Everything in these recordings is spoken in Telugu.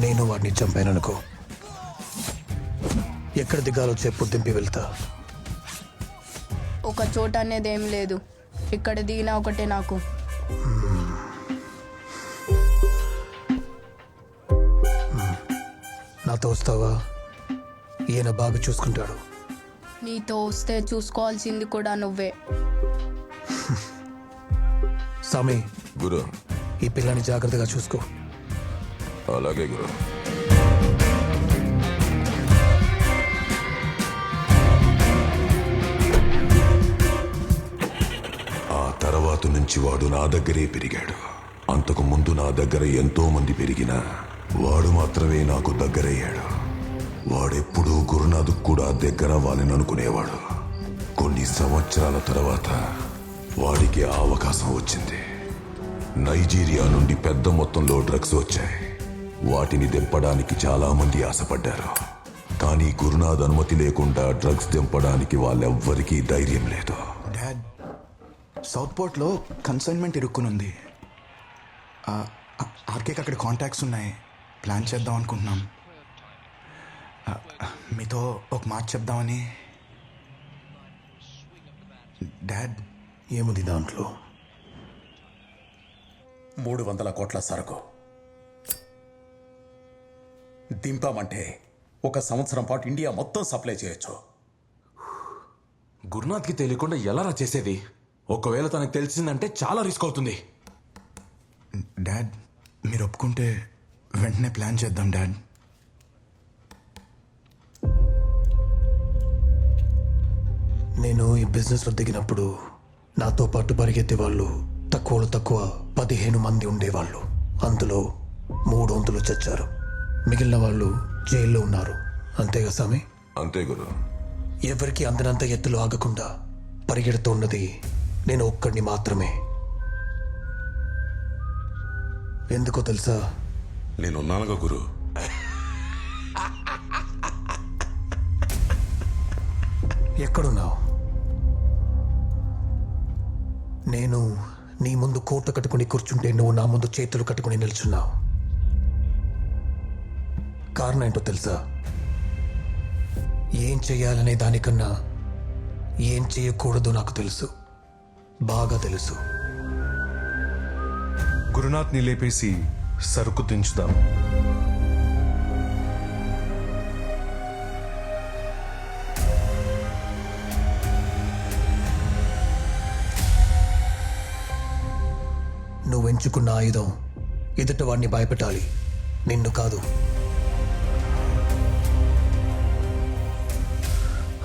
నేను వాడిని చంపాననుకో, ఎక్కడ దిగాలో చెప్పు, దింపి వెళ్తా. ఒక చోట అనేది ఏం లేదు, ఇక్కడ దిగినా ఒకటే నాకు. నాతో వస్తావా? ఈయన బాగా చూసుకుంటాడు. నీతో వస్తే చూసుకోవాల్సింది కూడా నువ్వే. సామి, గురు. ఈ పిల్లని జాగ్రత్తగా చూసుకో. అలాగే గురు. ఆ తర్వాత నుంచి వాడు నా దగ్గరే పెరిగాడు. అంతకు ముందు నా దగ్గర ఎంతో మంది పెరిగినా వాడు మాత్రమే నాకు దగ్గరయ్యాడు. వాడెప్పుడూ గురునాథ్ కూడా దగ్గర అవ్వాలని అనుకునేవాడు. కొన్ని సంవత్సరాల తర్వాత వాడికి ఆ అవకాశం వచ్చింది. నైజీరియా నుండి పెద్ద మొత్తంలో డ్రగ్స్ వచ్చాయి. వాటిని దింపడానికి చాలా మంది ఆశపడ్డారు. కానీ గురునాథ్ అనుమతి లేకుండా డ్రగ్స్ దింపడానికి వాళ్ళెవ్వరికీ ధైర్యం లేదు. డాడ్, సౌత్ పోర్ట్లో కన్సైన్మెంట్ ఇరుక్కునుంది. ఆర్కేకి అక్కడ కాంటాక్ట్స్ ఉన్నాయి. ప్లాన్ చేద్దాం అనుకుంటున్నాం. మీతో ఒక మాట చెప్దామని. డాడ్, ఏముంది దాంట్లో? 300 కోట్ల సరుకు దింపామంటే 1 సంవత్సరం పాటు ఇండియా మొత్తం సప్లై చేయొచ్చు. గురునాథ్కి తెలియకుండా ఎలా చేసేది? ఒకవేళ తనకు తెలిసిందంటే చాలా రిస్క్ అవుతుంది. డాడ్, మీరు ఒప్పుకుంటే వెంటనే ప్లాన్ చేద్దాం డాడ్. నేను ఈ బిజినెస్లో దిగినప్పుడు నాతో పాటు పరిగెత్తే వాళ్ళు తక్కువలో తక్కువ 15 మంది ఉండేవాళ్ళు. అందులో 300 చచ్చారు. మిగిలిన వాళ్ళు జైల్లో ఉన్నారు. అంతేగా స్వామి? అంతే గురు. ఎవరికి అందనంత ఎత్తులో ఆగకుండా పరిగెడుతున్నది నేను ఒక్కడిని మాత్రమే. ఎందుకో తెలుసా? నేనున్నానుగా గురు. ఎక్కడున్నావు? నేను నీ ముందు కోట కట్టుకుని కూర్చుంటే నువ్వు నా ముందు చేతులు కట్టుకుని నిల్చున్నావు. కారణం ఏంటో తెలుసా? ఏం చేయాలనే దానికన్నా ఏం చేయకూడదు నాకు తెలుసు, బాగా తెలుసు. గురునాథ్ని లేపేసి సరుకు దించుదాం. నువ్వు ఎంచుకున్న ఆయుధం ఎదుట వాడిని భయపెట్టాలి, నిన్ను కాదు.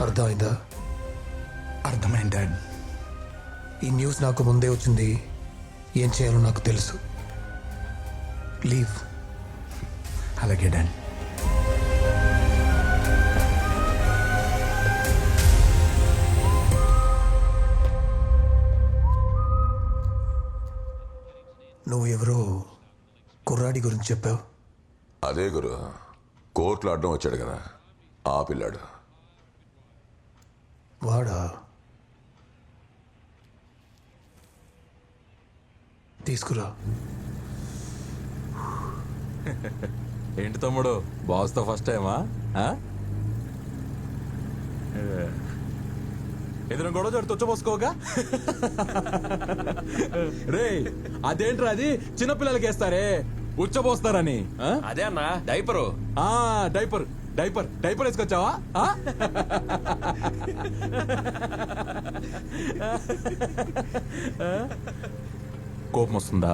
అర్థమైందా? అర్థమైంది డాడ్. ఈ న్యూస్ నాకు ముందే వచ్చింది. ఏం చేయాలో నాకు తెలుసు. లీవ్. అలాగే డాడ్. నువ్వు ఎవరో కుర్రాడి గురించి చెప్పావు. అదే గురు, కోర్టులో అడ్డం వచ్చాడు కదా ఆ పిల్లాడు. వాడా? తీసుకురా. ఏంటి తమ్ముడు, బాస్తో ఫస్ట్ టైమా? ఏదైనా గొడవ జరుగుతూ వచ్చపోసుకోగా. రే, అదేంట్రా అది చిన్నపిల్లలకి వేస్తారే ఉచ్చపోస్తారని? అదే అన్న డైపరు. డైపర్ డైపర్ డైపర్ వేసుకొచ్చావా? కోపం వస్తుందా?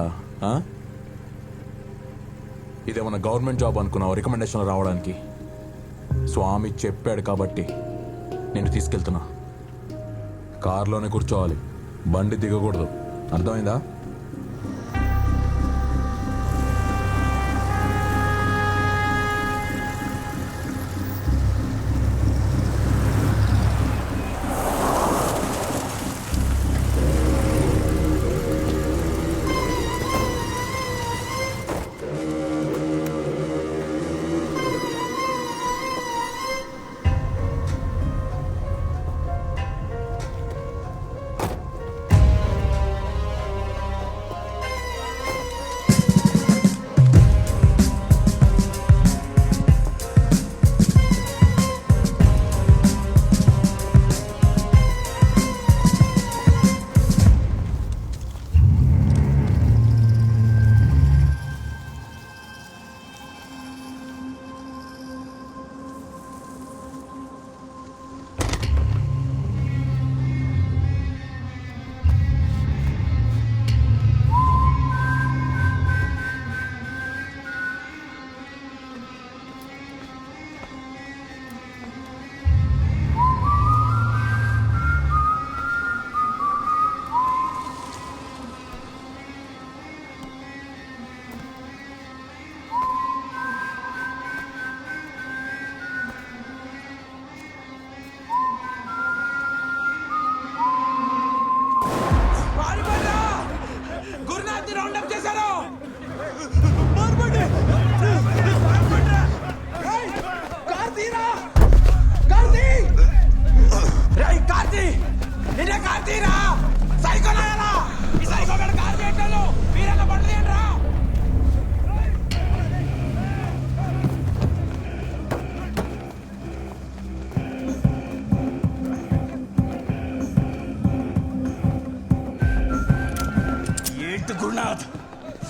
ఇదేమన్నా గవర్నమెంట్ జాబ్ అనుకున్నావు రికమెండేషన్ రావడానికి? స్వామి చెప్పాడు కాబట్టి నేను తీసుకెళ్తున్నా. కారులోనే కూర్చోవాలి, బండి దిగకూడదు. అర్థమైందా?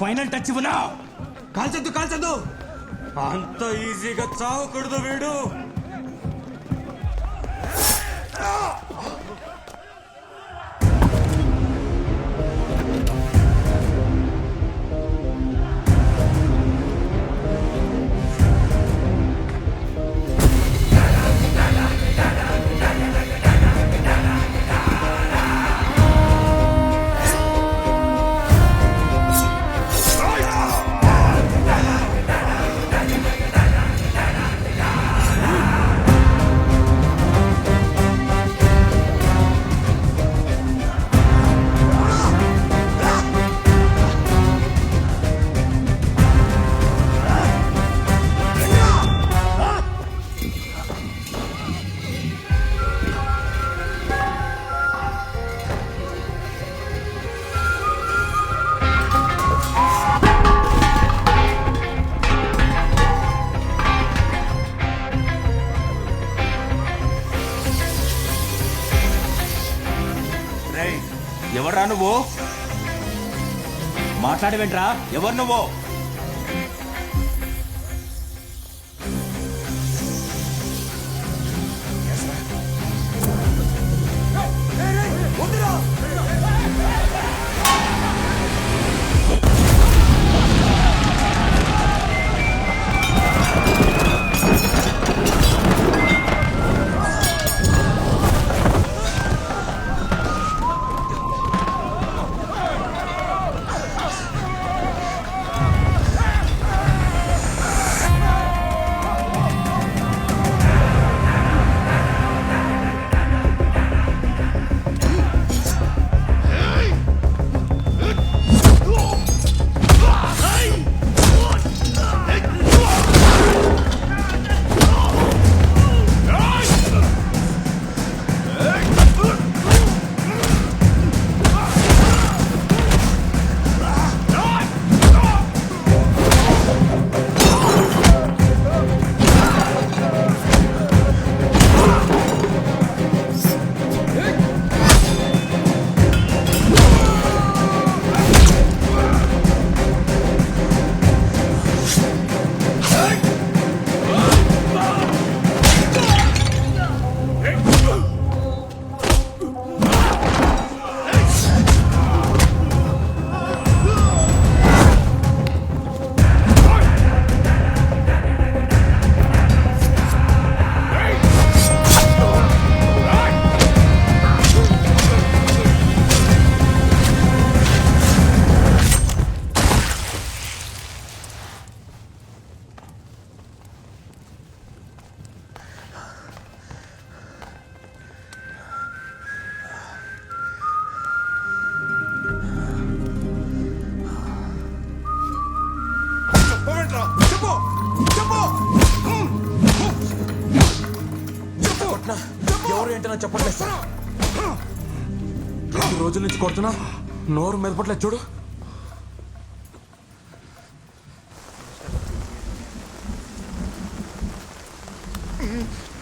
ఫైనల్ టచ్ ఇవ్వనా? కాల్చద్దు కాల్చద్దు, అంత ఈజీగా చావకూడదు వీడు. ఎవడ్రా నువ్వు? మాట్లాడవేంట్రా? ఎవరు నువ్వు? ఎవరు ఏంటన్నా చెప్పట్లేదు సార్. 2 రోజుల నుంచి కొడుతున్నా, నోరు మెదపట్లేదు చూడు.